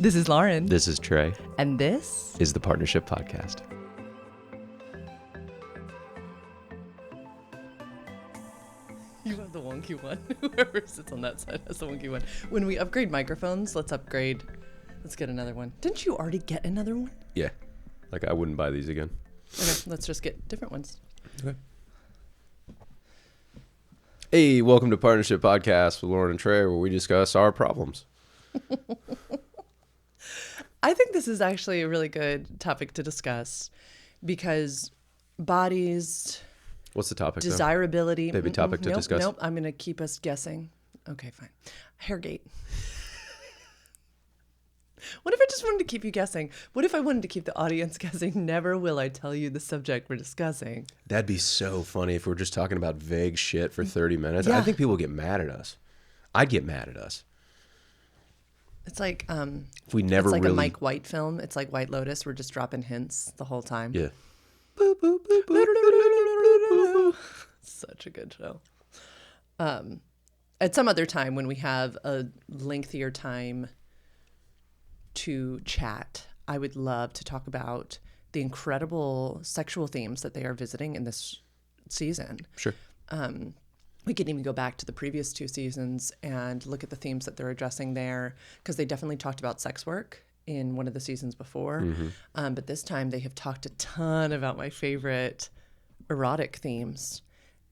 This is Lauren. This is Trey. And this is the Partnership Podcast. You have the wonky one. Whoever sits on that side has the wonky one. When we upgrade microphones, let's get another one. Didn't you already get another one? Yeah. Like I wouldn't buy these again. Okay, let's just get different ones. Okay. Hey, welcome to Partnership Podcast with Lauren and Trey, where we discuss our problems. I think this is actually a really good topic to discuss because bodies... What's the topic, desirability. Baby topic to discuss? Nope, I'm going to keep us guessing. Okay, fine. Hairgate. What if I just wanted to keep you guessing? What if I wanted to keep the audience guessing? Never will I tell you the subject we're discussing. That'd be so funny if we're just talking about vague shit for 30 minutes. Yeah. I think people get mad at us. I'd get mad at us. It's like if we never it's like really... a Mike White film. It's like White Lotus. We're just dropping hints the whole time. Yeah. Such a good show. At some other time when we have a lengthier time to chat, I would love to talk about the incredible sexual themes that they are visiting in this season. Sure. We can even go back to the previous two seasons and look at the themes that they're addressing there, because they definitely talked about sex work in one of the seasons before. Mm-hmm. But this time they have talked a ton about my favorite erotic themes,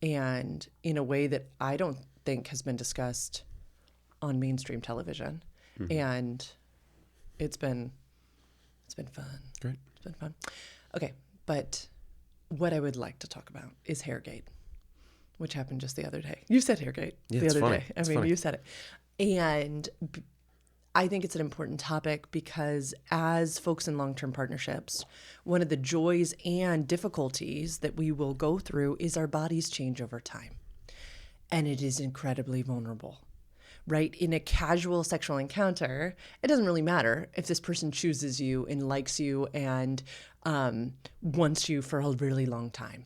and in a way that I don't think has been discussed on mainstream television. Mm-hmm. And it's been fun. Great. It's been fun. Okay, but what I would like to talk about is Hairgate, which happened just the other day. You said Hairgate the other day. I mean, you said it. And I think it's an important topic because as folks in long-term partnerships, one of the joys and difficulties that we will go through is our bodies change over time. And it is incredibly vulnerable, right? In a casual sexual encounter, it doesn't really matter if this person chooses you and likes you and wants you for a really long time.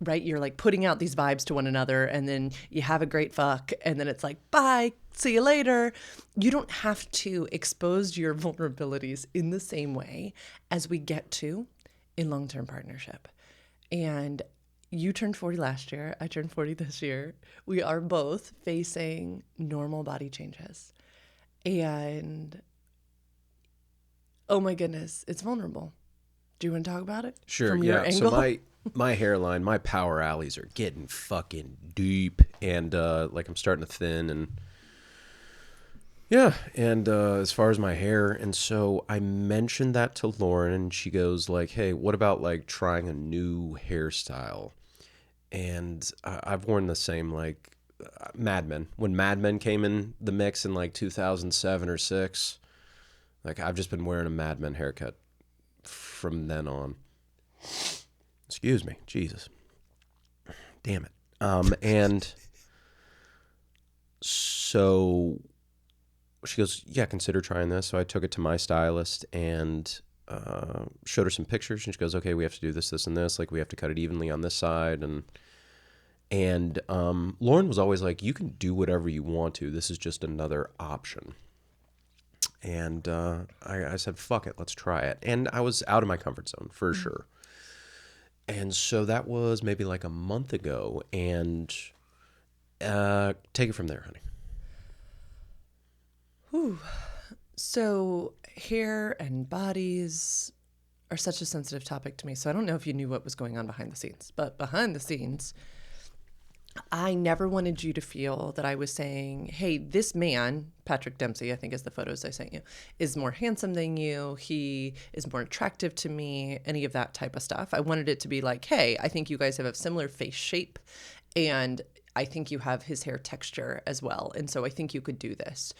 Right? You're like putting out these vibes to one another, and then you have a great fuck, and then it's like, bye, see you later. You don't have to expose your vulnerabilities in the same way as we get to in long-term partnership. And you turned 40 last year. I turned 40 this year. We are both facing normal body changes. And oh my goodness, it's vulnerable. Do you want to talk about it? Sure, From yeah. your angle? So my hairline, my power alleys are getting fucking deep, and like I'm starting to thin, and yeah, and as far as my hair, and so I mentioned that to Lauren, and she goes like, hey, what about like trying a new hairstyle? And I've worn the same, like Mad Men. When Mad Men came in the mix in like 2007 or 6, like I've just been wearing a Mad Men haircut from then on. Excuse me. Jesus. Damn it. And so she goes, yeah, consider trying this. So I took it to my stylist and showed her some pictures. And she goes, okay, we have to do this, this, and this. Like, we have to cut it evenly on this side. And Lauren was always like, you can do whatever you want to. This is just another option. And I said, fuck it, let's try it. And I was out of my comfort zone, for sure. And so that was maybe like a month ago, and take it from there, honey. Whew. So hair and bodies are such a sensitive topic to me. So I don't know if you knew what was going on behind the scenes, but behind the scenes, I never wanted you to feel that I was saying, hey, this man, Patrick Dempsey, I think is the photos I sent you, is more handsome than you. He is more attractive to me, any of that type of stuff. I wanted it to be like, hey, I think you guys have a similar face shape, and I think you have his hair texture as well. And so I think you could do this.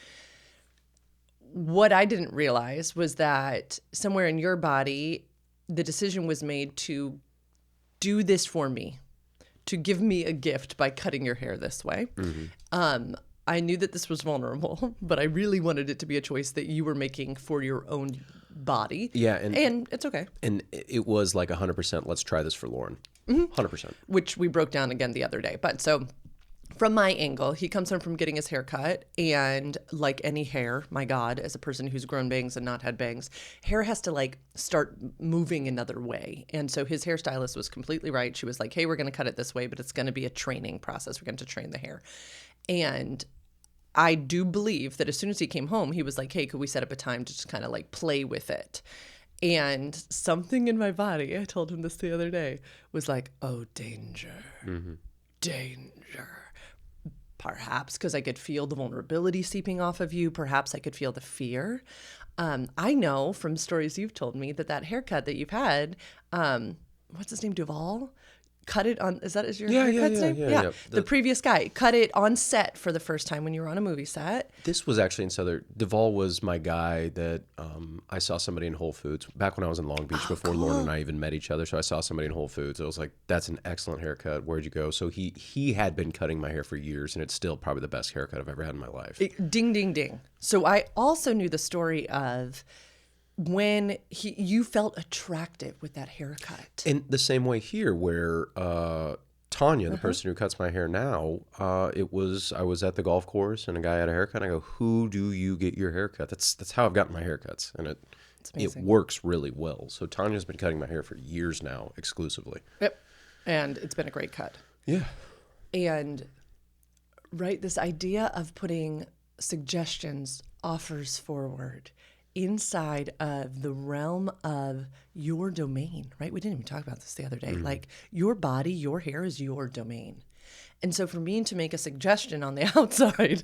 What I didn't realize was that somewhere in your body, the decision was made to do this for me, to give me a gift by cutting your hair this way. Mm-hmm. I knew that this was vulnerable, but I really wanted it to be a choice that you were making for your own body. Yeah. And it's okay. And it was like 100%, let's try this for Lauren. Mm-hmm. 100%. Which we broke down again the other day. But so from my angle, he comes home from getting his hair cut, and like any hair, my God, as a person who's grown bangs and not had bangs, hair has to like start moving another way. And so his hairstylist was completely right. She was like, hey, we're going to cut it this way, but it's going to be a training process. We're going to train the hair. And I do believe that as soon as he came home, he was like, hey, could we set up a time to just kind of like play with it? And something in my body, I told him this the other day, was like, oh, danger, danger. Perhaps because I could feel the vulnerability seeping off of you. Perhaps I could feel the fear. I know from stories you've told me that haircut that you've had, what's his name, Duvall? Cut it on, is your haircut's name? Yeah. The previous guy cut it on set for the first time when you were on a movie set. This was actually in Southern. Duvall was my guy that I saw somebody in Whole Foods back when I was in Long Beach before Lauren and I even met each other. So I saw somebody in Whole Foods. I was like, that's an excellent haircut. Where'd you go? So he had been cutting my hair for years, and it's still probably the best haircut I've ever had in my life. Ding, ding, ding. So I also knew the story of when you felt attractive with that haircut. In the same way here, where Tanya, the person who cuts my hair now, I was at the golf course and a guy had a haircut. And I go, who do you get your haircut? That's how I've gotten my haircuts, and it works really well. So Tanya's been cutting my hair for years now, exclusively. Yep, and it's been a great cut. Yeah, and right, this idea of putting suggestions, offers forward inside of the realm of your domain, right? We didn't even talk about this the other day. Like your body, your hair is your domain. And so for me to make a suggestion on the outside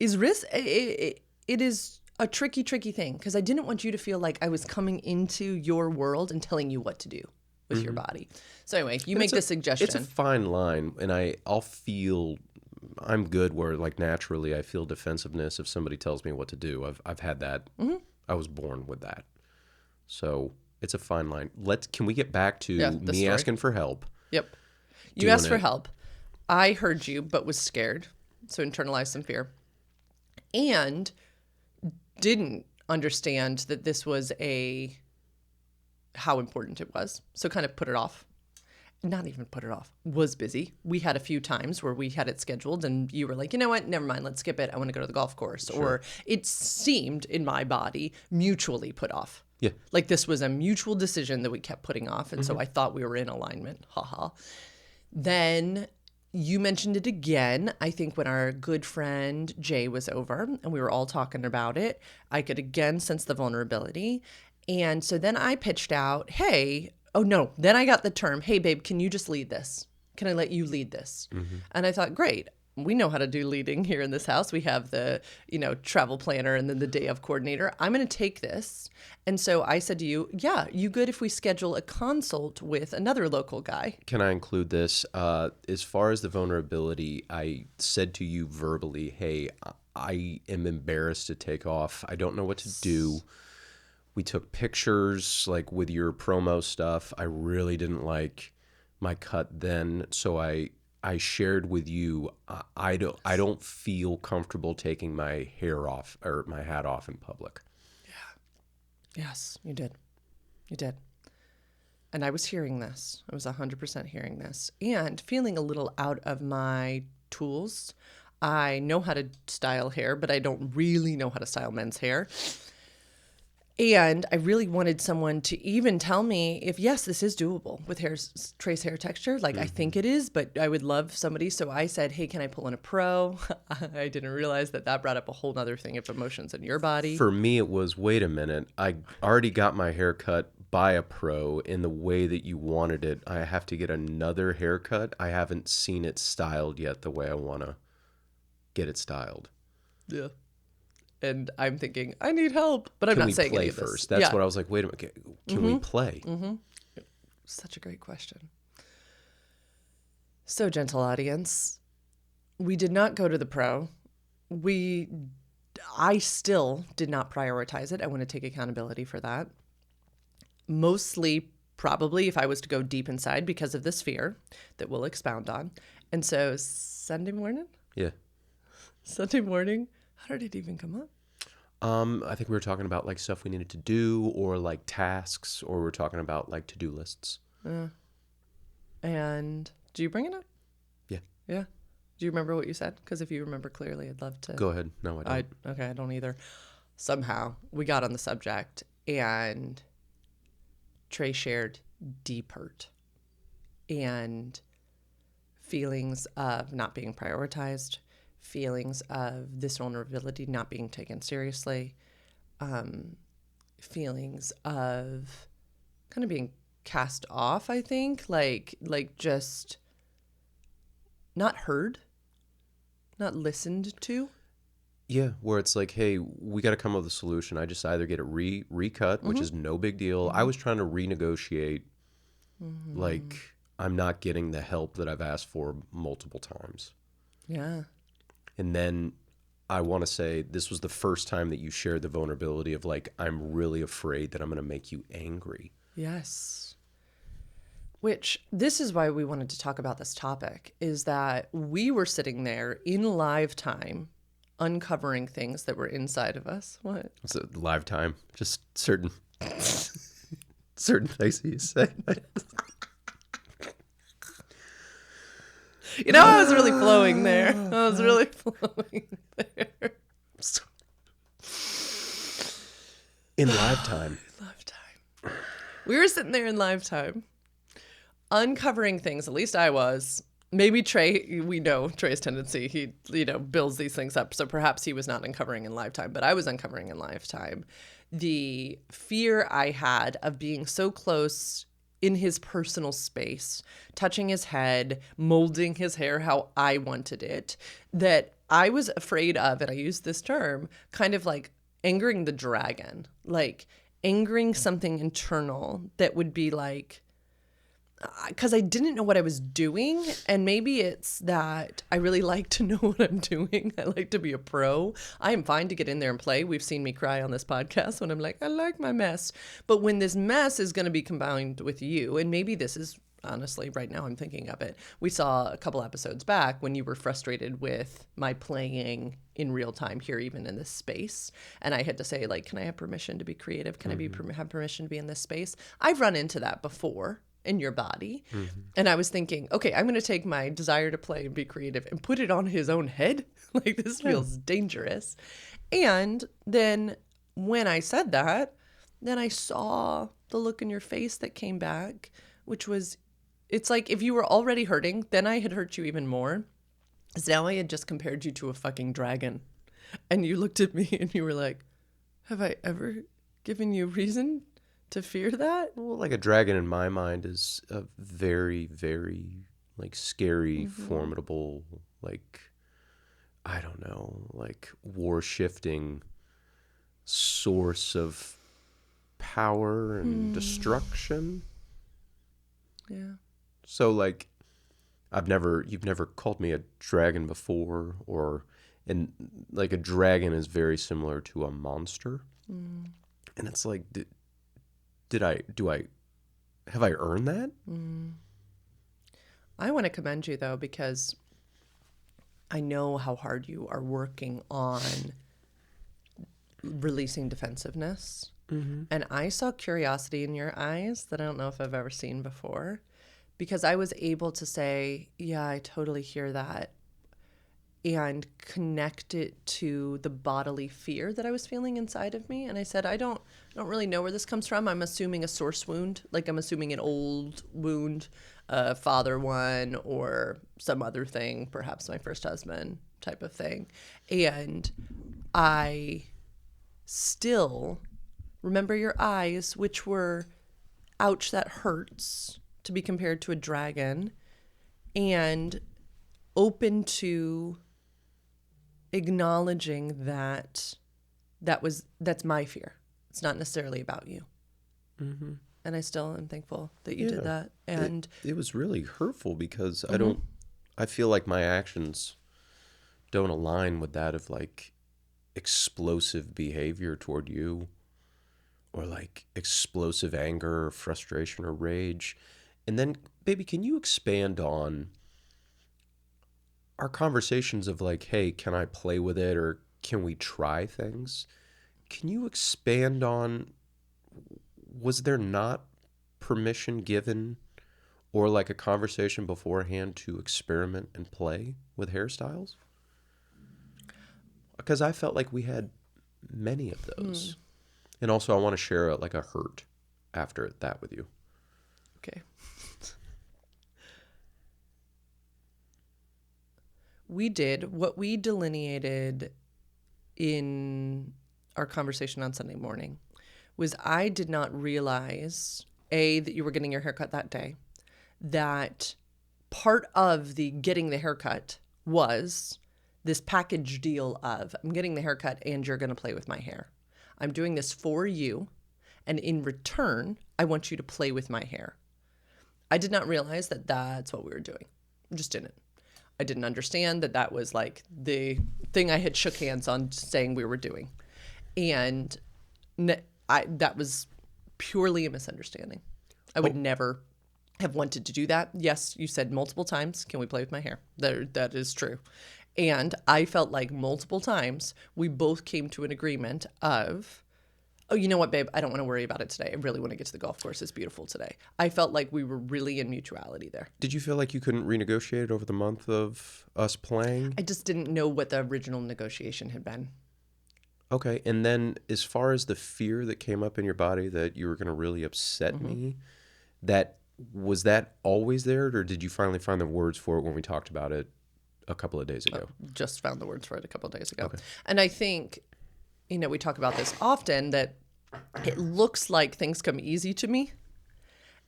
is risk. It is a tricky thing because I didn't want you to feel like I was coming into your world and telling you what to do with your body. So anyway, you make the suggestion. It's a fine line, and I'll feel I'm good where like naturally I feel defensiveness if somebody tells me what to do. I've had that. I was born with that. So it's a fine line. Can we get back to me story. Asking for help? Yep. You asked for help. I heard you, but was scared. So internalized some fear. And didn't understand that this was how important it was. So kind of put it off. Not even put it off, was busy. We had a few times where we had it scheduled and you were like, you know what, never mind, let's skip it. I want to go to the golf course. Sure. Or it seemed in my body mutually put off. Yeah. Like this was a mutual decision that we kept putting off. And so I thought we were in alignment. Haha. Then you mentioned it again, I think when our good friend Jay was over and we were all talking about it. I could again sense the vulnerability. And so then I pitched out, hey, oh no, then I got the term, hey babe, can you just lead this? Can I let you lead this? And I thought, great, we know how to do leading here in this house. We have the, travel planner and then the day of coordinator. I'm going to take this. And so I said to you, yeah, you good if we schedule a consult with another local guy? Can I include this? As far as the vulnerability, I said to you verbally, hey, I am embarrassed to take off. I don't know what to do. We took pictures like with your promo stuff. I really didn't like my cut then, so I shared with you. I don't feel comfortable taking my hair off or my hat off in public. Yeah. Yes, you did. You did. And I was hearing this. I was 100% hearing this and feeling a little out of my tools. I know how to style hair, but I don't really know how to style men's hair. And I really wanted someone to even tell me if, yes, this is doable with Trey's hair texture. Like, I think it is, but I would love somebody. So I said, hey, can I pull in a pro? I didn't realize that brought up a whole other thing of emotions in your body. For me, it was, wait a minute. I already got my hair cut by a pro in the way that you wanted it. I have to get another haircut. I haven't seen it styled yet the way I want to get it styled. Yeah. And I'm thinking, I need help, but I'm not saying any of this. Can we play first? That's what I was like, wait a minute, can we play? Such a great question. So, gentle audience, we did not go to the pro. I still did not prioritize it. I want to take accountability for that. Mostly, probably, if I was to go deep inside because of this fear that we'll expound on. And so, Sunday morning? Yeah. Sunday morning, how did it even come up? I think we were talking about like stuff we needed to do or like tasks, or we're talking about like to-do lists. And do you bring it up? Yeah. Yeah. Do you remember what you said? Because if you remember clearly, I'd love to. Go ahead. No, I don't. Okay, I don't either. Somehow we got on the subject and Trey shared deep hurt and feelings of not being prioritized, feelings of this vulnerability not being taken seriously, feelings of kind of being cast off, I think, like just not heard, not listened to. Yeah, where it's like, hey, we got to come up with a solution. I just either get it recut, which is no big deal. I was trying to renegotiate. Like, I'm not getting the help that I've asked for multiple times. Yeah. And then I want to say this was the first time that you shared the vulnerability of like, I'm really afraid that I'm going to make you angry. Yes. Which, this is why we wanted to talk about this topic, is that we were sitting there in live time, uncovering things that were inside of us. What? It's a live time. Just certain things that you say. You know, I was really flowing there. I was really flowing there. In live time. Live time. We were sitting there in live time, uncovering things. At least I was. Maybe Trey, we know Trey's tendency. He, builds these things up. So perhaps he was not uncovering in live time, but I was uncovering in live time. The fear I had of being so close in his personal space, touching his head, molding his hair how I wanted it, that I was afraid of, and I use this term, kind of like angering the dragon, like angering something internal that would be like, because I didn't know what I was doing. And maybe it's that I really like to know what I'm doing. I like to be a pro. I am fine to get in there and play. We've seen me cry on this podcast when I'm like, I like my mess. But when this mess is going to be combined with you, and maybe this is honestly right now I'm thinking of it. We saw a couple episodes back when you were frustrated with my playing in real time here, even in this space. And I had to say, like, can I have permission to be creative? Can I have permission to be in this space? I've run into that before in your body. And I was thinking, okay, I'm going to take my desire to play and be creative and put it on his own head. Like, this feels dangerous. And then when I said that, then I saw the look in your face that came back, which was, it's like if you were already hurting, then I had hurt you even more. So now I had just compared you to a fucking dragon. And you looked at me and you were like, have I ever given you reason to fear that? Well, like a dragon in my mind is a very, very like scary, formidable, like, I don't know, like war shifting source of power and destruction. Yeah. So like, you've never called me a dragon before, and like a dragon is very similar to a monster. And it's like, have I earned that? I want to commend you though, because I know how hard you are working on releasing defensiveness. And I saw curiosity in your eyes that I don't know if I've ever seen before, because I was able to say, yeah, I totally hear that, and connect it to the bodily fear that I was feeling inside of me. And I said, I don't really know where this comes from. I'm assuming a source wound, like I'm assuming an old wound, a father one, or some other thing, perhaps my first husband type of thing. And I still remember your eyes, which were, ouch, that hurts, to be compared to a dragon, and open to acknowledging that's my fear. It's not necessarily about you. And I still am thankful that you did that. And it was really hurtful because I feel like my actions don't align with that of like explosive behavior toward you, or like explosive anger or frustration or rage. And then, baby, can you expand on our conversations of like, hey, can I play with it, or can we try things? Can you expand on, was there not permission given, or like a conversation beforehand to experiment and play with hairstyles? Because I felt like we had many of those. And also I want to share like a hurt after that with you. Okay. We did what we delineated in our conversation on Sunday morning was I did not realize, A, that you were getting your haircut that day, that part of the getting the haircut was this package deal of I'm getting the haircut and you're going to play with my hair. I'm doing this for you. And in return, I want you to play with my hair. I did not realize that that's what we were doing. I just didn't. I didn't understand that that was like the thing I had shook hands on saying we were doing. And that was purely a misunderstanding. I would never have wanted to do that. Yes, you said multiple times, can we play with my hair? That is true. And I felt like multiple times we both came to an agreement of, oh, you know what, babe? I don't want to worry about it today. I really want to get to the golf course. It's beautiful today. I felt like we were really in mutuality there. Did you feel like you couldn't renegotiate it over the month of us playing? I just didn't know what the original negotiation had been. Okay. And then as far as the fear that came up in your body that you were going to really upset me, was that always there, or did you finally find the words for it when we talked about it a couple of days ago? Just found the words for it a couple of days ago. Okay. And I think, we talk about this often, that it looks like things come easy to me.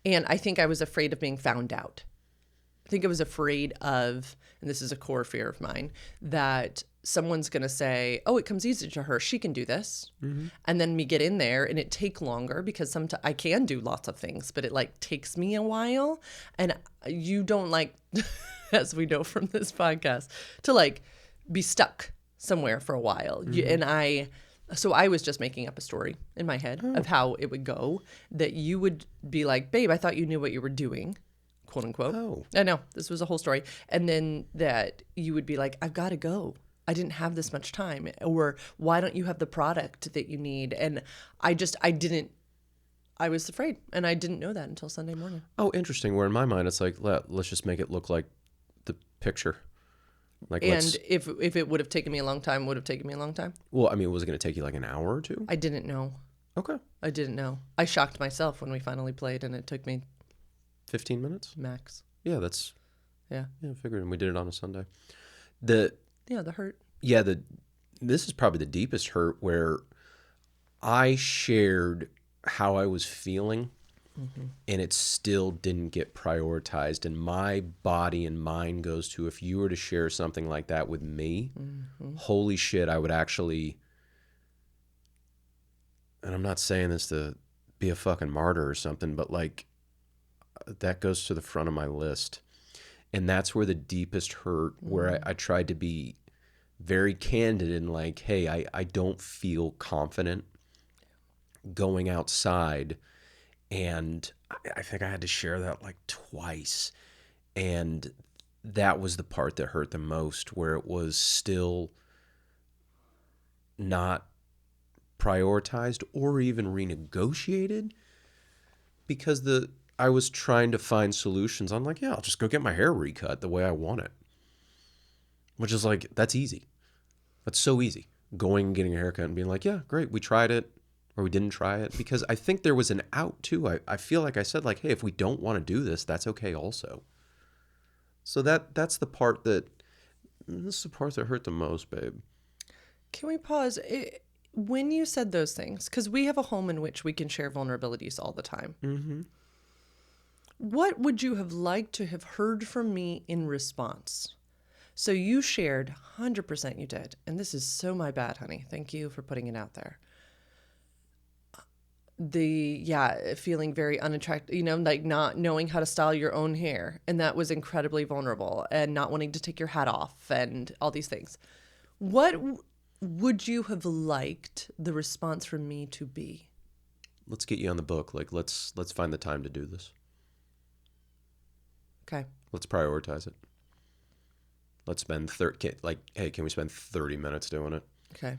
And I think I was afraid of being found out. I think I was afraid of, and this is a core fear of mine, that someone's going to say, oh, it comes easy to her. She can do this. Mm-hmm. And then me get in there and it take longer because sometimes I can do lots of things, but it like takes me a while. And you don't like, as we know from this podcast, to like be stuck somewhere for a while. Mm-hmm. So I was just making up a story in my head of how it would go, that you would be like, babe, I thought you knew what you were doing, quote unquote. Oh. I know, this was a whole story. And then that you would be like, I've got to go. I didn't have this much time. Or why don't you have the product that you need? And I was afraid. And I didn't know that until Sunday morning. Oh, interesting. Where in my mind, it's like, let's just make it look like the picture. Like, and if it would have taken me a long time, would have taken me a long time? Well, I mean, was it going to take you like an hour or two? I didn't know. Okay. I didn't know. I shocked myself when we finally played, and it took me 15 minutes? Max. Yeah, that's... Yeah. Yeah, I figured. And we did it on a Sunday. The hurt. Yeah, this is probably the deepest hurt, where I shared how I was feeling, mm-hmm. and it still didn't get prioritized. And my body and mind goes to, if you were to share something like that with me, mm-hmm. holy shit, I would actually... And I'm not saying this to be a fucking martyr or something, but like, that goes to the front of my list. And that's where the deepest hurt, where I tried to be very candid and like, hey, I don't feel confident going outside. And I think I had to share that like twice. And that was the part that hurt the most, where it was still not prioritized or even renegotiated, because I was trying to find solutions. I'm like, yeah, I'll just go get my hair recut the way I want it. Which is like, that's easy. That's so easy. Going and getting a haircut and being like, yeah, great, we tried it, or we didn't try it. Because I think there was an out too. I feel like I said like, hey, if we don't want to do this, that's okay also. So that's the part that hurt the most, babe. Can we pause? When you said those things, because we have a home in which we can share vulnerabilities all the time. Mm-hmm. What would you have liked to have heard from me in response? So you shared, 100% you did. And this is so my bad, honey. Thank you for putting it out there. Feeling very unattractive, like not knowing how to style your own hair. And that was incredibly vulnerable, and not wanting to take your hat off and all these things. What would you have liked the response from me to be? Let's get you on the book. Like, let's find the time to do this. Okay. Let's prioritize it. Let's spend can we spend 30 minutes doing it? Okay.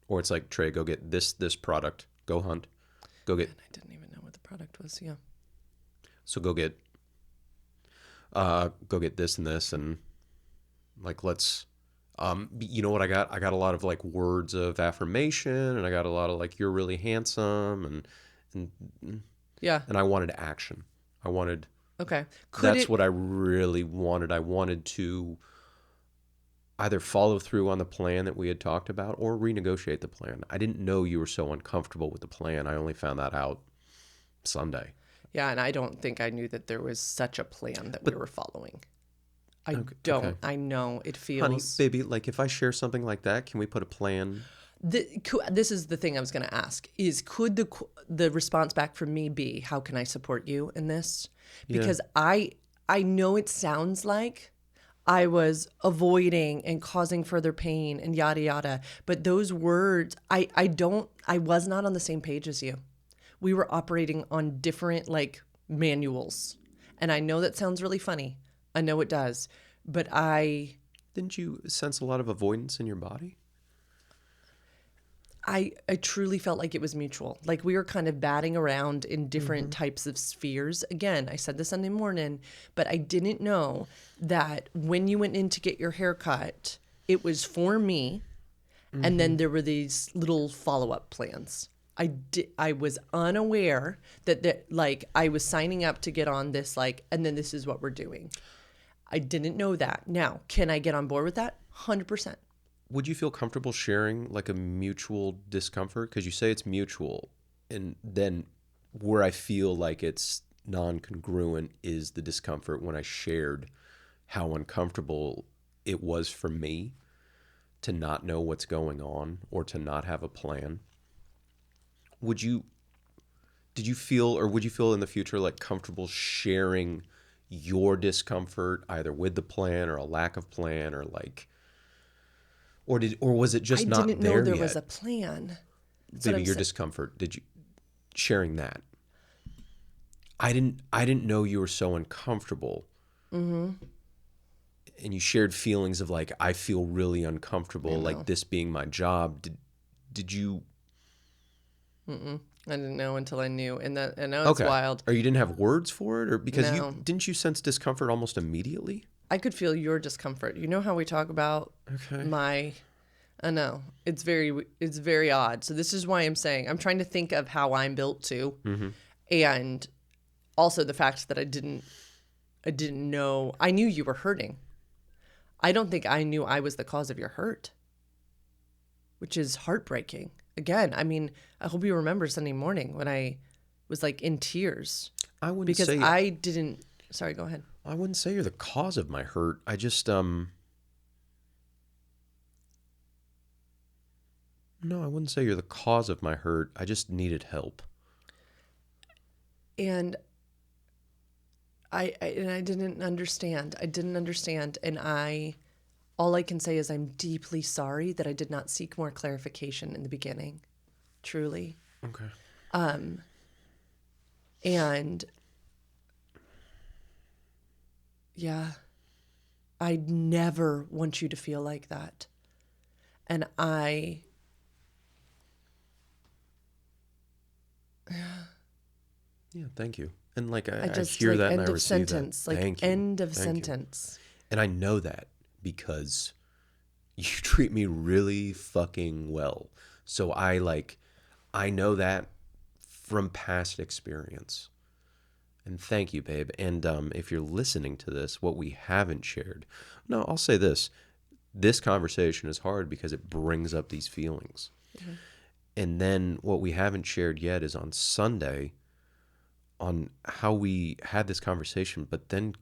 Or it's like, Trey, go get this product. Go hunt. Go get... And I didn't even know what the product was, yeah. So go get this and this, and like let's you know what I got? I got a lot of like words of affirmation, and I got a lot of like you're really handsome, and Yeah. and I wanted action. I wanted Okay. That's what I really wanted. I wanted to either follow through on the plan that we had talked about or renegotiate the plan. I didn't know you were so uncomfortable with the plan. I only found that out Sunday. Yeah, and I don't think I knew that there was such a plan that we were following. I Okay, don't. okay. I know it feels. Honey, baby, like if I share something like that, can we put a plan? This is the thing I was going to ask: is could the response back from me be, "How can I support you in this?" Because I know it sounds like I was avoiding and causing further pain and yada yada, but those words, I was not on the same page as you. We were operating on different like manuals. And I know that sounds really funny. I know it does. But Didn't you sense a lot of avoidance in your body? I truly felt like it was mutual. Like we were kind of batting around in different types of spheres. Again, I said this Sunday morning, but I didn't know that when you went in to get your hair cut, it was for me. And then there were these little follow-up plans. I was unaware that like I was signing up to get on this like, and then this is what we're doing. I didn't know that. Now, can I get on board with that? 100%. Would you feel comfortable sharing like a mutual discomfort? Because you say it's mutual, and then where I feel like it's non-congruent is the discomfort when I shared how uncomfortable it was for me to not know what's going on or to not have a plan. Would you feel in the future like comfortable sharing your discomfort either with the plan or a lack of plan, or like, or was it just not there yet? I didn't know there was a plan. Baby, your discomfort, did you sharing that? I didn't know you were so uncomfortable. And you shared feelings of like, I feel really uncomfortable, like this being my job. Did you? I didn't know until I knew, and I know it's wild. Or you didn't have words for it, or because No. didn't you sense discomfort almost immediately? I could feel your discomfort. You know how we talk about I know it's very odd. So this is why I'm saying I'm trying to think of how I'm built too, and also the fact that I didn't know. I knew you were hurting. I don't think I knew I was the cause of your hurt, which is heartbreaking. Again, I mean, I hope you remember Sunday morning when I was like in tears. I wouldn't because say I didn't. Sorry, go ahead. I wouldn't say you're the cause of my hurt. I just no, I wouldn't say you're the cause of my hurt. I just needed help. And I didn't understand. And all I can say is I'm deeply sorry that I did not seek more clarification in the beginning. Truly. Okay. And yeah, I never want you to feel like that. And yeah, thank you. And like I just hear like that and end I of receive sentence, that. like Thank you. end of Thank sentence. you. And I know that because you treat me really fucking well. So I know that from past experience. And thank you, babe. And if you're listening to this, what we haven't shared, no, I'll say this. This conversation is hard because it brings up these feelings. Mm-hmm. And then what we haven't shared yet is on Sunday on how we had this conversation, but then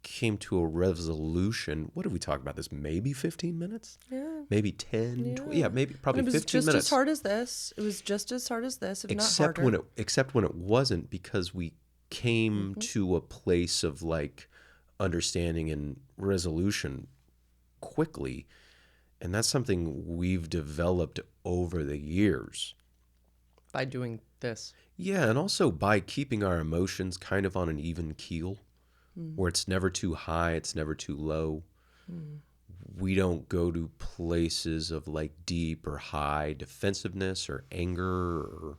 came to a resolution. What did we talk about this? Maybe 15 minutes? Yeah. Maybe 10? Yeah. 20, yeah, maybe probably 15 minutes. It was just as hard as this. It was just as hard as this, if not harder. Except when it wasn't, because we came to a place of like understanding and resolution quickly. And that's something we've developed over the years. By doing this. Yeah, and also by keeping our emotions kind of on an even keel, where it's never too high, it's never too low. We don't go to places of like deep or high defensiveness or anger, or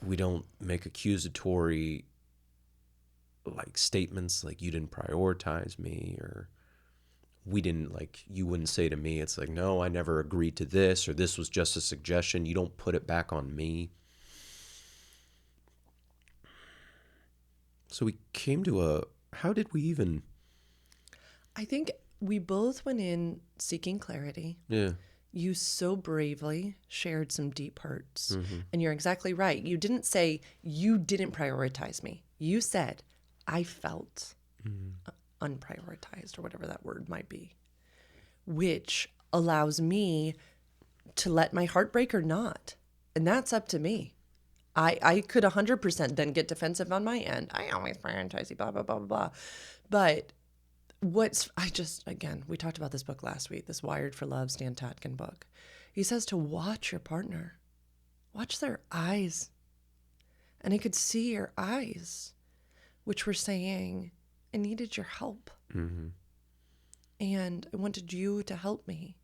we don't make accusatory like statements like you didn't prioritize me, or we didn't, like, you wouldn't say to me, it's like, no, I never agreed to this, or this was just a suggestion. You don't put it back on me. So we came to how did we even? I think we both went in seeking clarity. Yeah. You so bravely shared some deep hurts. And you're exactly right. You didn't say you didn't prioritize me. You said I felt unprioritized, or whatever that word might be, which allows me to let my heart break or not. And that's up to me. I could 100% then get defensive on my end. I always prioritize you, blah, blah, blah, blah, blah. But again, we talked about this book last week, this Wired for Love, Stan Tatkin book. He says to watch your partner, watch their eyes. And I could see your eyes, which were saying, I needed your help. And I wanted you to help me.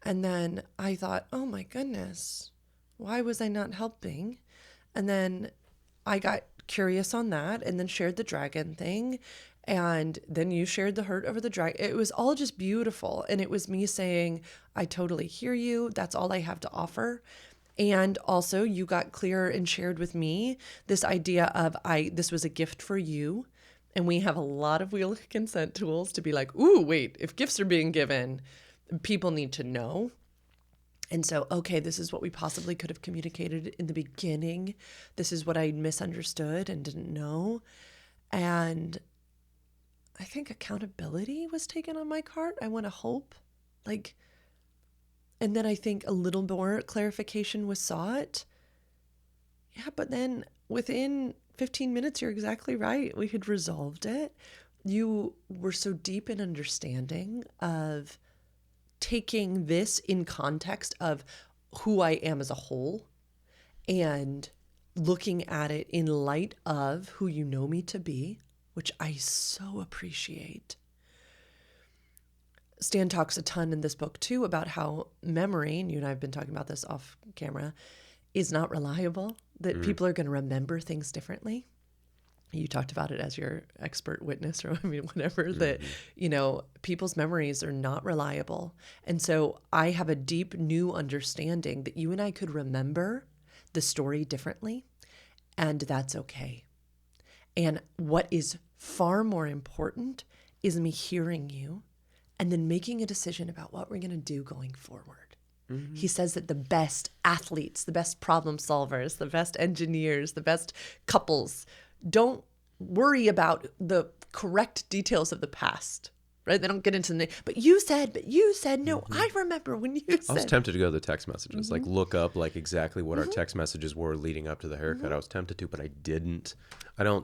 And then I thought, oh my goodness, why was I not helping? And then I got curious on that, and then shared the dragon thing. And then you shared the hurt over the dragon. It was all just beautiful. And it was me saying, I totally hear you. That's all I have to offer. And also you got clear and shared with me this idea of this was a gift for you. And we have a lot of wheel of consent tools to be like, ooh, wait, if gifts are being given, people need to know. And so, okay, this is what we possibly could have communicated in the beginning. This is what I misunderstood and didn't know. And I think accountability was taken on my part. I want to hope. And then I think a little more clarification was sought. Yeah, but then within 15 minutes, you're exactly right. We had resolved it. You were so deep in understanding of taking this in context of who I am as a whole and looking at it in light of who you know me to be, which I so appreciate. Stan talks a ton in this book too about how memory, and you and I have been talking about this off camera, is not reliable, that people are going to remember things differently. You talked about it as your expert witness, or whatever, that, people's memories are not reliable. And so I have a deep new understanding that you and I could remember the story differently, and that's okay. And what is far more important is me hearing you and then making a decision about what we're going to do going forward. He says that the best athletes, the best problem solvers, the best engineers, the best couples don't worry about the correct details of the past, right? They don't get into but you said, no, I remember when you said. I was tempted to go to the text messages, like look up like exactly what our text messages were leading up to the haircut. I was tempted to, but I didn't.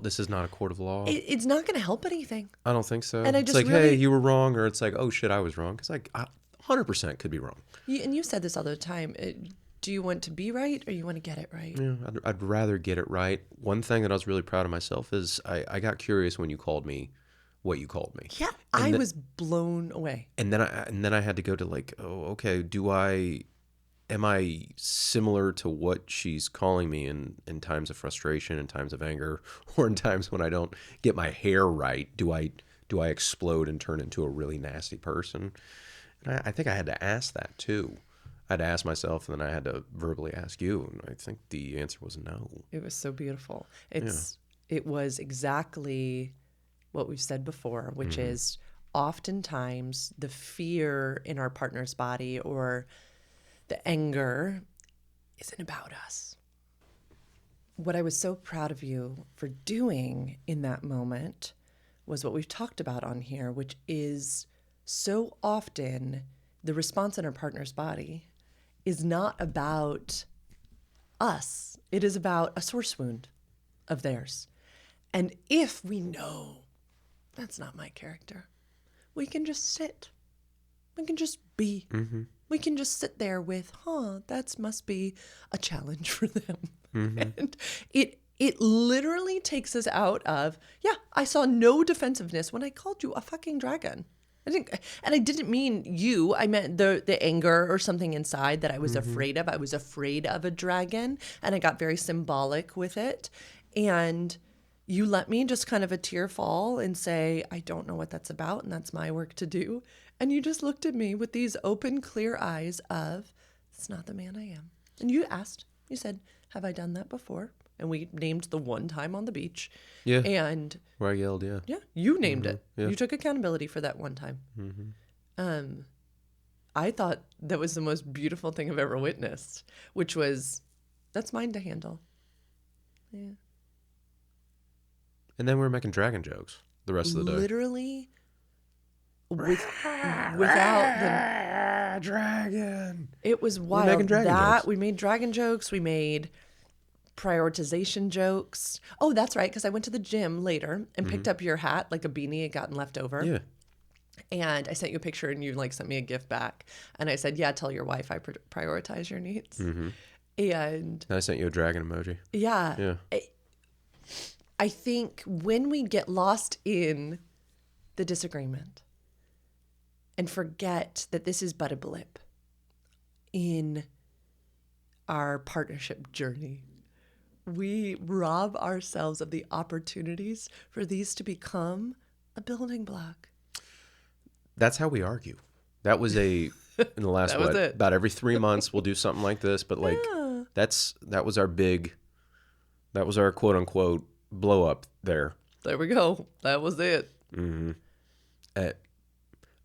This is not a court of law. It's not going to help anything. I don't think so. And it's like, hey, you were wrong, or it's like, oh shit, I was wrong. Because I 100% could be wrong. And you said this all the time. Do you want to be right, or you want to get it right? Yeah, I'd rather get it right. One thing that I was really proud of myself is I got curious when you called me what you called me. Yeah, I was blown away. And then I had to go to like, oh, okay, am I similar to what she's calling me in times of frustration, in times of anger, or in times when I don't get my hair right? Do I explode and turn into a really nasty person? And I think I had to ask that too. I had to ask myself, and then I had to verbally ask you, and I think the answer was no. It was so beautiful. It was exactly what we've said before, which is oftentimes the fear in our partner's body or the anger isn't about us. What I was so proud of you for doing in that moment was what we've talked about on here, which is so often the response in our partner's body is not about us. It is about a source wound of theirs. And if we know that's not my character, we can just sit. We can just be. We can just sit there with, that must be a challenge for them. And it literally takes us out of, I saw no defensiveness when I called you a fucking dragon. I didn't mean you. I meant the anger or something inside that I was afraid of. I was afraid of a dragon, and I got very symbolic with it. And You let me just kind of a tear fall and say, I don't know what that's about, and that's my work to do. And you just looked at me with these open, clear eyes of, it's not the man I am. And you asked, you said, have I done that before? And we named the one time on the beach. Yeah. And where I yelled, yeah. Yeah, you named it. Yeah. You took accountability for that one time. I thought that was the most beautiful thing I've ever witnessed, which was, that's mine to handle. Yeah. And then we were making dragon jokes the rest of the day. Literally, without the dragon. It was wild. We're making dragon jokes. We made dragon jokes. We made prioritization jokes. Oh, that's right, because I went to the gym later and picked up your hat, like a beanie had gotten left over. Yeah. And I sent you a picture and you like sent me a gift back. And I said, yeah, tell your wife I prioritize your needs. And I sent you a dragon emoji. Yeah. I think when we get lost in the disagreement and forget that this is but a blip in our partnership journey, we rob ourselves of the opportunities for these to become a building block. That's how we argue. That was in the last, about every 3 months we'll do something like this, but like that was our quote unquote blow up there. There we go. That was it.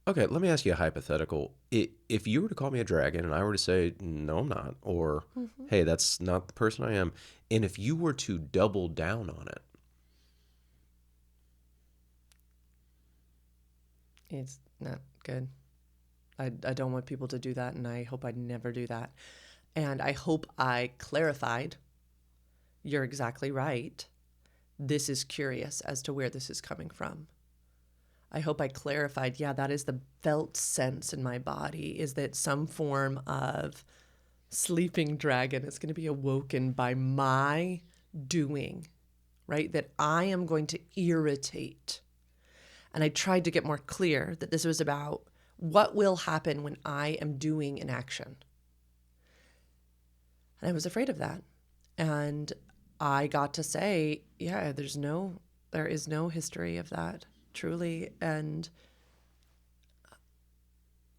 Okay, let me ask you a hypothetical. If you were to call me a dragon and I were to say, no, I'm not, or, hey, that's not the person I am, and if you were to double down on it. It's not good. I don't want people to do that, and I hope I never do that. And I hope I clarified, you're exactly right. This is curious as to where this is coming from. I hope I clarified, yeah, that is the felt sense in my body, is that some form of sleeping dragon is going to be awoken by my doing, right? That I am going to irritate. And I tried to get more clear that this was about what will happen when I am doing an action. And I was afraid of that. And I got to say, yeah, there is no history of that, truly. And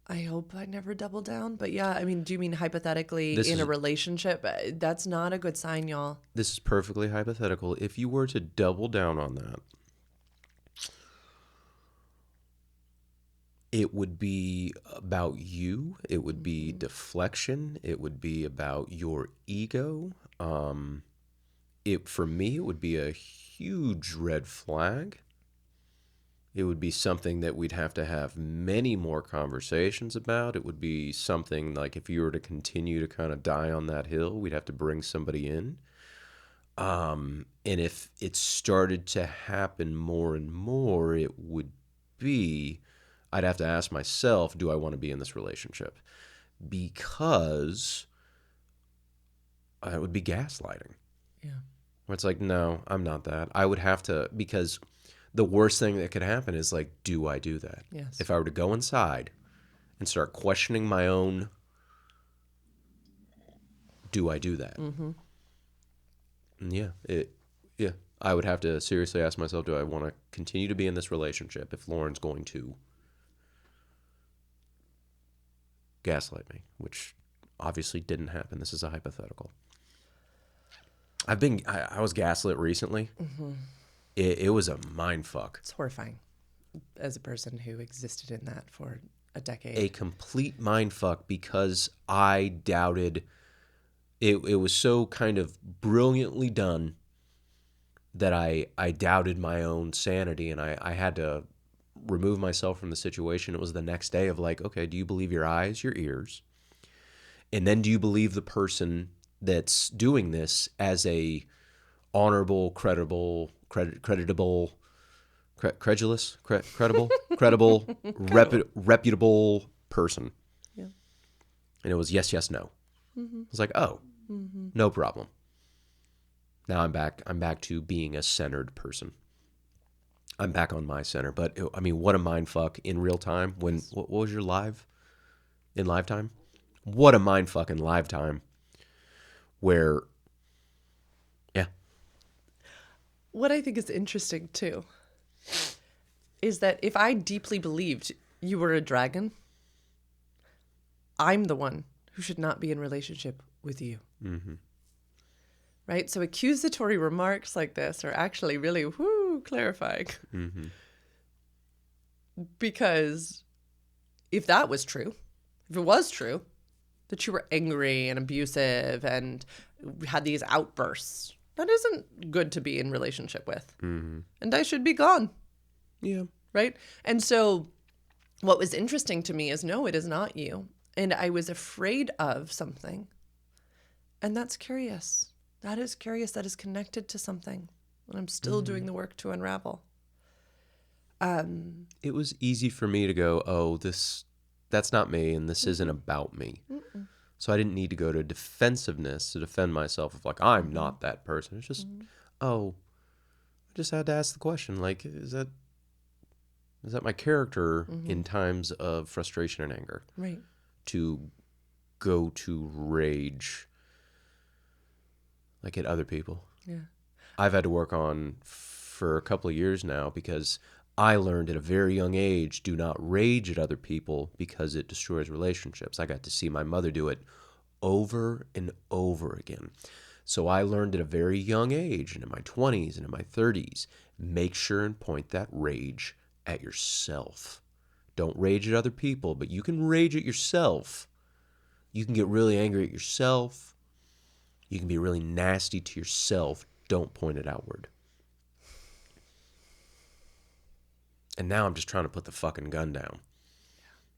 I hope I never double down. But yeah, I mean, do you mean hypothetically in a relationship? That's not a good sign, y'all. This is perfectly hypothetical. If you were to double down on that, it would be about you. It would be deflection. It would be about your ego. For me, it would be a huge red flag. It would be something that we'd have to have many more conversations about. It would be something like if you were to continue to kind of die on that hill, we'd have to bring somebody in. And if it started to happen more and more, it would be, I'd have to ask myself, do I want to be in this relationship? Because it would be gaslighting. Yeah. Where it's like, no, I'm not that. I would have to, because the worst thing that could happen is like, do I do that? Yes. If I were to go inside and start questioning my own, do I do that? Yeah, I would have to seriously ask myself, do I want to continue to be in this relationship if Lauren's going to gaslight me, which obviously didn't happen. This is a hypothetical. I was gaslit recently. It was a mind fuck. It's horrifying as a person who existed in that for a decade. A complete mind fuck because I doubted it. It was so kind of brilliantly done that I doubted my own sanity, and I had to remove myself from the situation. It was the next day of like, okay, do you believe your eyes, your ears? And then do you believe the person that's doing this as a honorable, credible, reputable person? Yeah. And it was yes, no. I was like, oh, no problem. Now I'm back to being a centered person. I'm back on my center. But I mean, what a mind fuck in real time. When what was your live time? What a mind fuck in live time. Where, yeah. what I think is interesting too is that if I deeply believed you were a dragon, I'm the one who should not be in relationship with you. Mm-hmm. Right? So accusatory remarks like this are actually really clarifying. Mm-hmm. Because if that was true, if it was true that you were angry and abusive and had these outbursts, that isn't good to be in relationship with. Mm-hmm. And I should be gone. Yeah. Right? And so what was interesting to me is, no, it is not you. And I was afraid of something. And that's curious. That is curious. That is connected to something. And I'm still doing the work to unravel. It was easy for me to go, oh, that's not me, and this isn't about me. Mm-mm. So I didn't need to go to defensiveness to defend myself of like, I'm not that person. It's just, I just had to ask the question, like, is that my character in times of frustration and anger? Right. To go to rage, like at other people. Yeah. I've had to work on for a couple of years now because I learned at a very young age, do not rage at other people because it destroys relationships. I got to see my mother do it over and over again. So I learned at a very young age, and in my 20s and in my 30s, make sure and point that rage at yourself. Don't rage at other people, but you can rage at yourself. You can get really angry at yourself. You can be really nasty to yourself. Don't point it outward. And now I'm just trying to put the fucking gun down.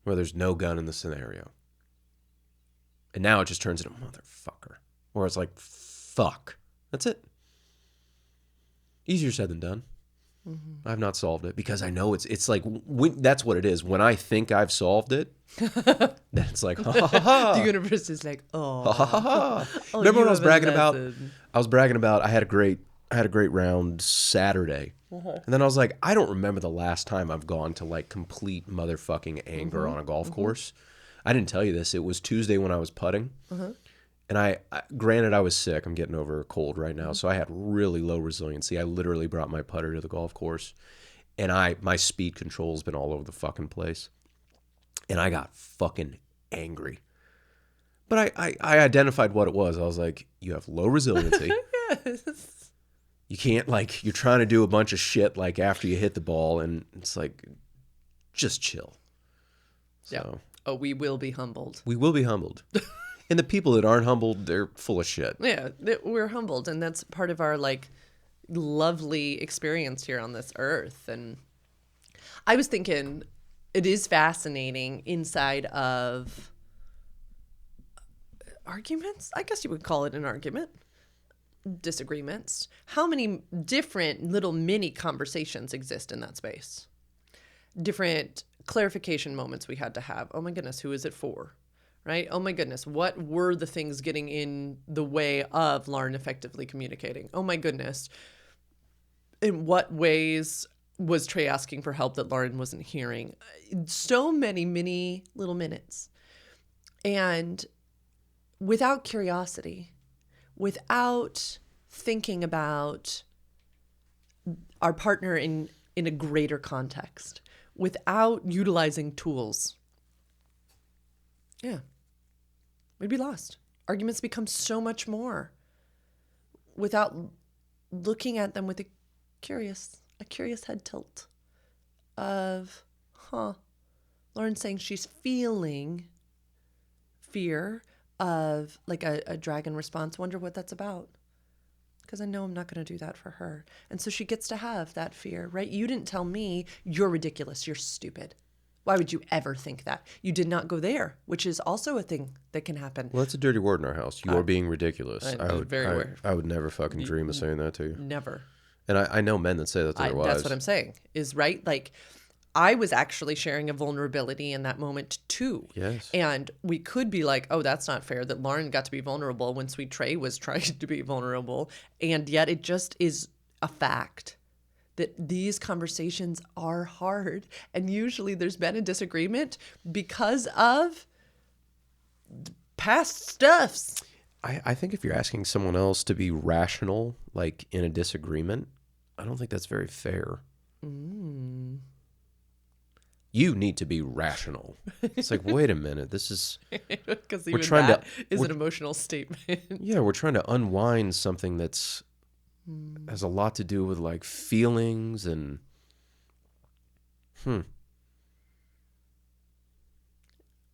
Where there's no gun in the scenario. And now it just turns into motherfucker. Or it's like, fuck. That's it. Easier said than done. Mm-hmm. I've not solved it because I know it's like, that's what it is. When I think I've solved it, then it's like, ha ha ha. The universe is like, oh. Ha ha ha ha. Remember when I was bragging about, I had a great round Saturday. And then I was like, I don't remember the last time I've gone to like complete motherfucking anger on a golf course. I didn't tell you this. It was Tuesday when I was putting. And I granted, I was sick. I'm getting over a cold right now. So I had really low resiliency. I literally brought my putter to the golf course. And my speed control's been all over the fucking place. And I got fucking angry. But I identified what it was. I was like, you have low resiliency. Yes. You can't, like, you're trying to do a bunch of shit, like, after you hit the ball. And it's like, just chill. So. Yeah. Oh, we will be humbled. We will be humbled. And the people that aren't humbled, they're full of shit. Yeah, we're humbled. And that's part of our, like, lovely experience here on this earth. And I was thinking, it is fascinating inside of arguments. I guess you would call it an argument. Disagreements. How many different little mini conversations exist in that space? Different clarification moments we had to have. Oh my goodness, who is it for? Right? Oh my goodness, what were the things getting in the way of Lauren effectively communicating? Oh my goodness, in what ways was Trey asking for help that Lauren wasn't hearing? So many mini little minutes. And without curiosity, without thinking about our partner in a greater context, without utilizing tools, we'd be lost. Arguments become so much more without looking at them with a curious head tilt of, Lauren's saying she's feeling fear of like a dragon response. Wonder what that's about. Because I know I'm not going to do that for her. And so she gets to have that fear, right? You didn't tell me you're ridiculous. You're stupid. Why would you ever think that? You did not go there, which is also a thing that can happen. Well, that's a dirty word in our house. You are being ridiculous. I would never fucking dream of saying that to you. Never. And I know men that say that to their wives. That's what I'm saying, is right. Like, I was actually sharing a vulnerability in that moment too. Yes. And we could be like, oh, that's not fair that Lauren got to be vulnerable when Sweet Trey was trying to be vulnerable. And yet it just is a fact that these conversations are hard. And usually there's been a disagreement because of past stuffs. I think if you're asking someone else to be rational, like in a disagreement, I don't think that's very fair. You need to be rational. It's like, wait a minute, this is because even that is an emotional statement. Yeah, we're trying to unwind something that's has a lot to do with like feelings and I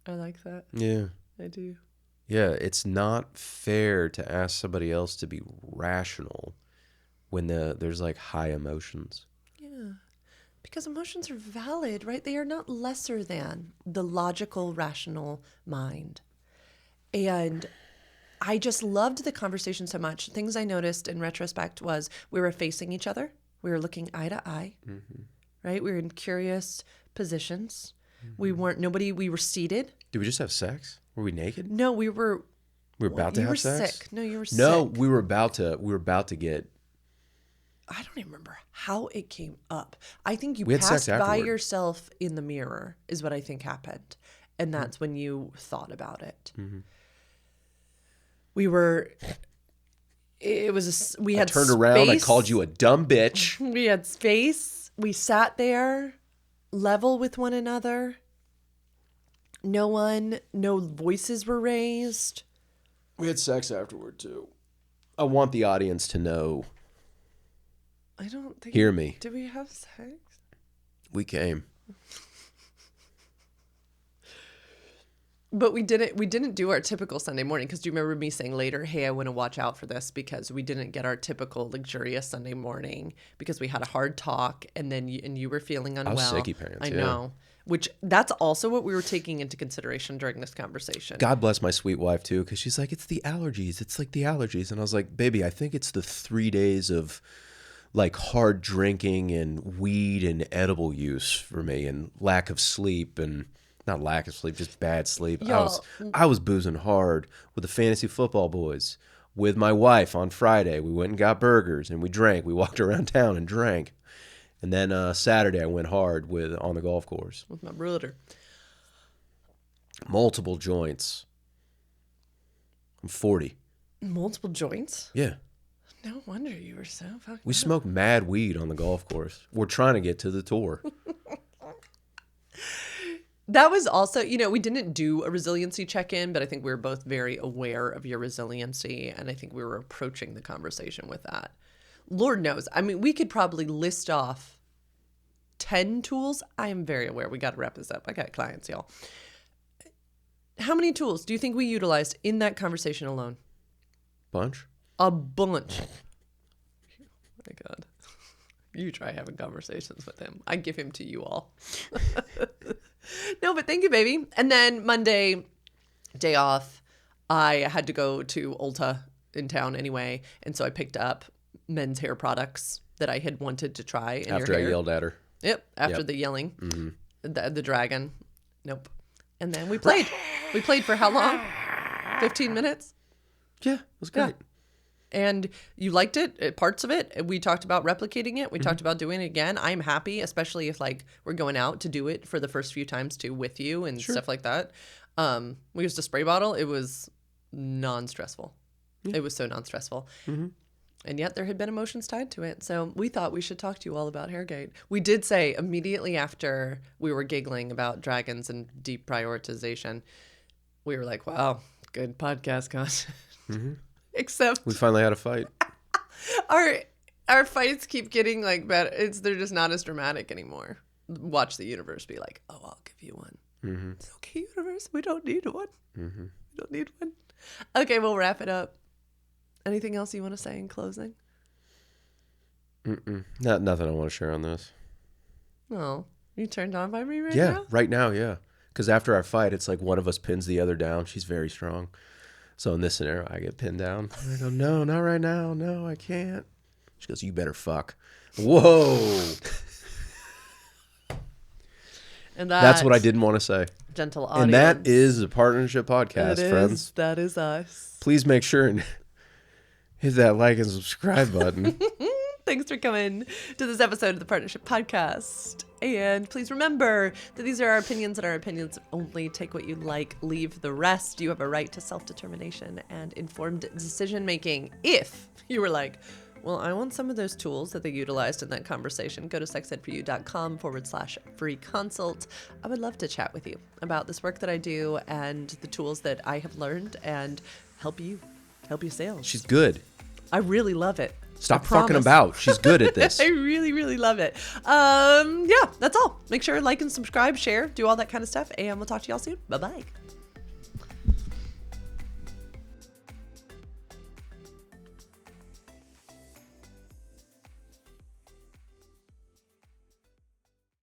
like that. Yeah. I do. Yeah, it's not fair to ask somebody else to be rational when there's like high emotions. Yeah. Because emotions are valid, right? They are not lesser than the logical, rational mind. And I just loved the conversation so much. Things I noticed in retrospect was we were facing each other. We were looking eye to eye, right? We were in curious positions. We were seated. Did we just have sex? Were we naked? No, we were. We were about to have sex? Sick. No, you were sick. No, we were about to get. I don't even remember how it came up. I think you We had passed sex by afterward. yourself in the mirror is what I think happened. And that's when you thought about it. We were, we had turned around, I space. called you a dumb bitch. We had space. We sat there level with one another. No voices were raised. We had sex afterward too. I want the audience to know. I don't think. Hear me. Did we have sex? We came. But we didn't do our typical Sunday morning, because do you remember me saying later, hey, I want to watch out for this because we didn't get our typical luxurious Sunday morning because we had a hard talk and then you were feeling unwell. I was sicky pants. I know. Which that's also what we were taking into consideration during this conversation. God bless my sweet wife too, because she's like, it's the allergies. It's like the allergies. And I was like, baby, I think it's the 3 days of like hard drinking and weed and edible use for me and lack of sleep and not lack of sleep, just bad sleep. I was boozing hard with the fantasy football boys. With my wife on Friday, we went and got burgers and we drank. We walked around town and drank. And then Saturday, I went hard on the golf course. With my brother. Multiple joints. I'm 40. Multiple joints? Yeah. No wonder you were so fucking We smoked mad weed on the golf course. We're trying to get to the tour. That was also, we didn't do a resiliency check-in, but I think we were both very aware of your resiliency, and I think we were approaching the conversation with that. Lord knows. I mean, we could probably list off 10 tools. I am very aware. We got to wrap this up. I got clients, y'all. How many tools do you think we utilized in that conversation alone? Bunch? A bunch. Oh my God. You try having conversations with him. I give him to you all. No, but thank you, baby. And then Monday, day off, I had to go to Ulta in town anyway. And so I picked up men's hair products that I had wanted to try in After your hair. I yelled at her. Yep. After the yelling. Mm-hmm. The dragon. Nope. And then we played. We played for how long? 15 minutes? Yeah, it was great. Yeah. And you liked it, parts of it. We talked about replicating it. We talked about doing it again. I'm happy, especially if like we're going out to do it for the first few times too with you and stuff like that. We used a spray bottle. It was non-stressful. Yeah. It was so non-stressful. Mm-hmm. And yet there had been emotions tied to it. So we thought we should talk to you all about Hairgate. We did say immediately after we were giggling about dragons and deep prioritization, we were like, wow, good podcast content. Mm-hmm. Except we finally had a fight. Our fights keep getting like better. They're just not as dramatic anymore. Watch the universe be like, oh, I'll give you one. Mm-hmm. It's okay, universe. We don't need one. Mm-hmm. We don't need one. Okay, we'll wrap it up. Anything else you want to say in closing? Nothing I want to share on this. Oh, you turned on by me now? Yeah, right now, yeah. Because after our fight, it's like one of us pins the other down. She's very strong. So in this scenario, I get pinned down. I go, no, not right now. No, I can't. She goes, you better fuck. Whoa. And that's what I didn't want to say. Gentle audience. And that is a partnership podcast, friends. That is us. Please make sure and hit that like and subscribe button. Thanks for coming to this episode of the Partnership Podcast. And please remember that these are our opinions and our opinions only. Take what you like, leave the rest. You have a right to self-determination and informed decision-making. If you were like, Well, I want some of those tools that they utilized in that conversation. Go to sexedforyou.com/free consult. I would love to chat with you about this work that I do and the tools that I have learned and help you sales. She's good. I really love it. Stop fucking about. She's good at this. I really, really love it. Yeah, that's all. Make sure to like and subscribe, share, do all that kind of stuff. And we'll talk to y'all soon. Bye-bye.